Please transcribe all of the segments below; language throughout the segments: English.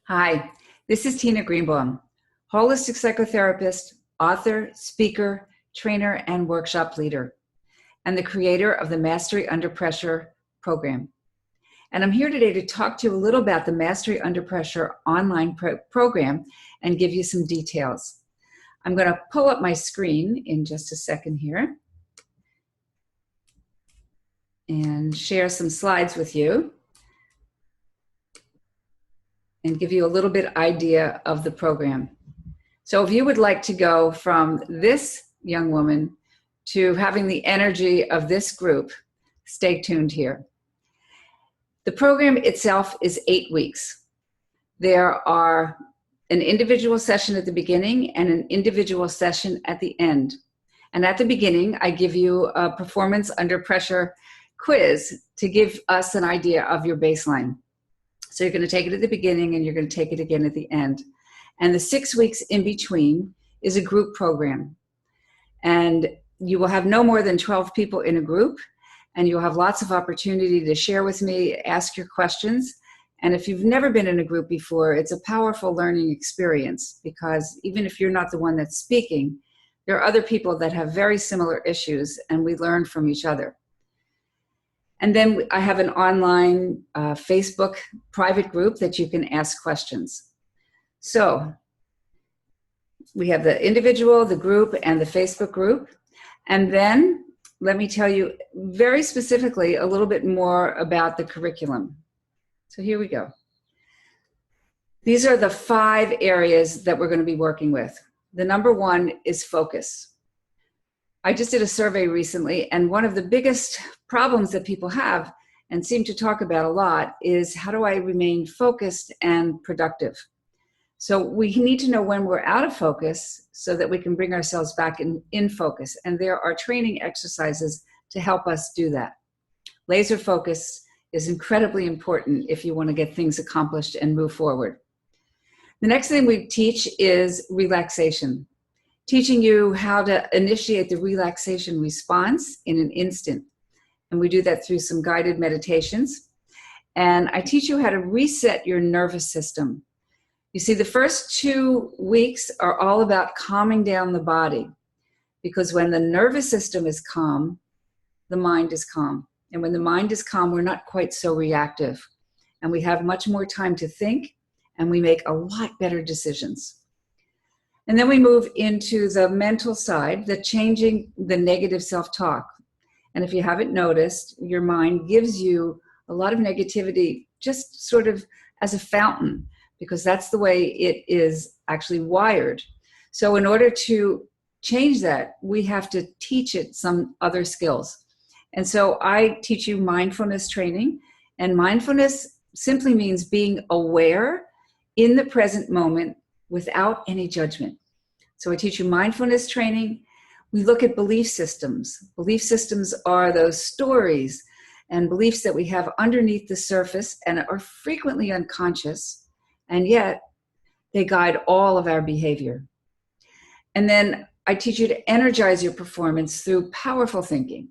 Hi, this is Tina Greenbaum, holistic psychotherapist, author, speaker, trainer, and workshop leader, and the creator of the Mastery Under Pressure program. And I'm here today to talk to you a little about the Mastery Under Pressure online program and give you some details. I'm going to pull up my screen in just a second here and share some slides with you and give you a little bit idea of the program. So if you would like to go from this young woman to having the energy of this group, stay tuned here. The program itself is 8 weeks. There are an individual session at the beginning and an individual session at the end. And at the beginning, I give you a performance under pressure quiz to give us an idea of your baseline. So you're going to take it at the beginning and you're going to take it again at the end. And the 6 weeks in between is a group program. And you will have no more than 12 people in a group, and you'll have lots of opportunity to share with me, ask your questions. And if you've never been in a group before, it's a powerful learning experience, because even if you're not the one that's speaking, there are other people that have very similar issues, and we learn from each other. And then I have an online Facebook private group that you can ask questions. So we have the individual, the group, and the Facebook group. And then let me tell you very specifically a little bit more about the curriculum. So here we go. These are the 5 areas that we're going to be working with. The number 1 is focus. I just did a survey recently, and one of the biggest problems that people have and seem to talk about a lot is, how do I remain focused and productive? So we need to know when we're out of focus so that we can bring ourselves back in focus. And there are training exercises to help us do that. Laser focus is incredibly important if you want to get things accomplished and move forward. The next thing we teach is relaxation, teaching you how to initiate the relaxation response in an instant. And we do that through some guided meditations. And I teach you how to reset your nervous system. You see, the first 2 weeks are all about calming down the body, because when the nervous system is calm, the mind is calm. And when the mind is calm, we're not quite so reactive. And we have much more time to think, and we make a lot better decisions. And then we move into the mental side, the changing the negative self-talk. And if you haven't noticed, your mind gives you a lot of negativity just sort of as a fountain, because that's the way it is actually wired. So in order to change that, we have to teach it some other skills. And so I teach you mindfulness training, and mindfulness simply means being aware in the present moment without any judgment. So I teach you mindfulness training. We look at belief systems. Belief systems are those stories and beliefs that we have underneath the surface and are frequently unconscious, and yet they guide all of our behavior. And then I teach you to energize your performance through powerful thinking.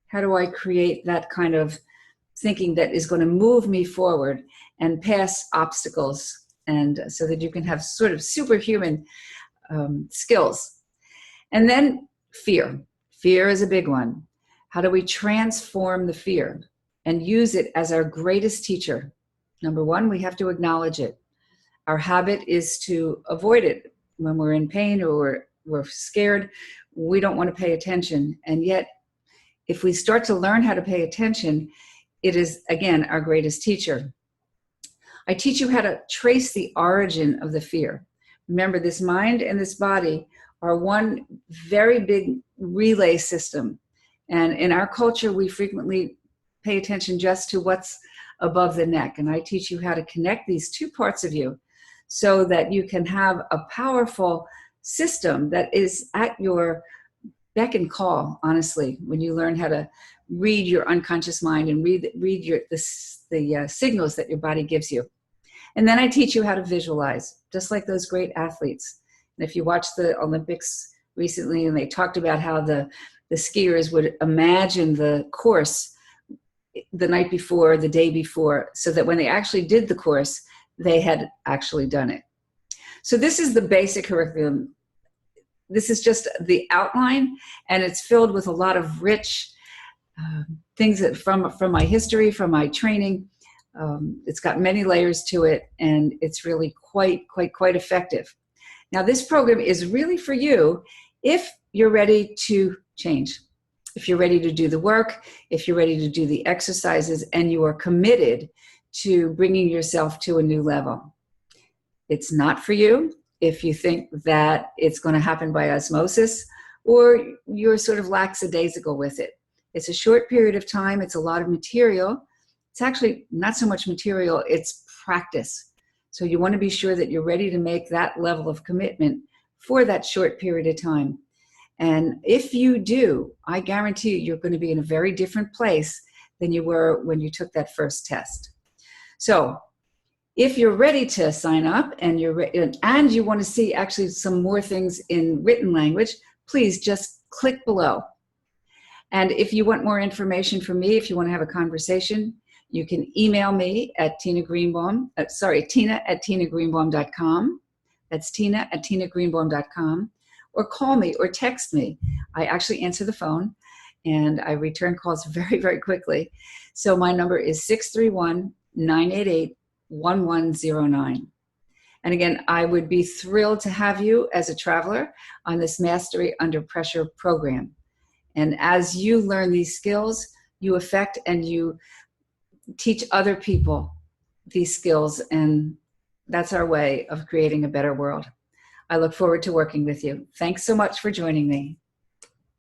How do I create that kind of thinking that is going to move me forward and pass obstacles, and so that you can have sort of superhuman skills. And then fear. Fear is a big one. How do we transform the fear and use it as our greatest teacher? Number 1, we have to acknowledge it. Our habit is to avoid it. When we're in pain or we're scared, we don't want to pay attention. And yet, if we start to learn how to pay attention, it is, again, our greatest teacher. I teach you how to trace the origin of the fear. Remember, this mind and this body are one very big relay system. And in our culture, we frequently pay attention just to what's above the neck. And I teach you how to connect these 2 parts of you so that you can have a powerful system that is at your beck and call, honestly, when you learn how to read your unconscious mind and read the signals that your body gives you. And then I teach you how to visualize, just like those great athletes. And if you watched the Olympics recently, and they talked about how the skiers would imagine the course the night before, the day before, so that when they actually did the course, they had actually done it. So this is the basic curriculum. This is just the outline, and it's filled with a lot of rich things that from my history, from my training. It's got many layers to it, and it's really quite effective. Now, this program is really for you if you're ready to change, if you're ready to do the work, if you're ready to do the exercises, and you are committed to bringing yourself to a new level. It's not for you if you think that it's going to happen by osmosis, or you're sort of lackadaisical with it. It's a short period of time. It's a lot of material. It's actually not so much material, it's practice. So you want to be sure that you're ready to make that level of commitment for that short period of time. And if you do, I guarantee you're going to be in a very different place than you were when you took that first test. So if you're ready to sign up and and you want to see actually some more things in written language, please just click below. And if you want more information from me, if you want to have a conversation, you can email me at Tina at tinagreenbaum.com. That's Tina at tinagreenbaum.com. Or call me or text me. I actually answer the phone, and I return calls very, very quickly. So my number is 631-988-1109. And again, I would be thrilled to have you as a traveler on this Mastery Under Pressure program. And as you learn these skills, you affect and you teach other people these skills, and that's our way of creating a better world. I look forward to working with you. Thanks so much for joining me.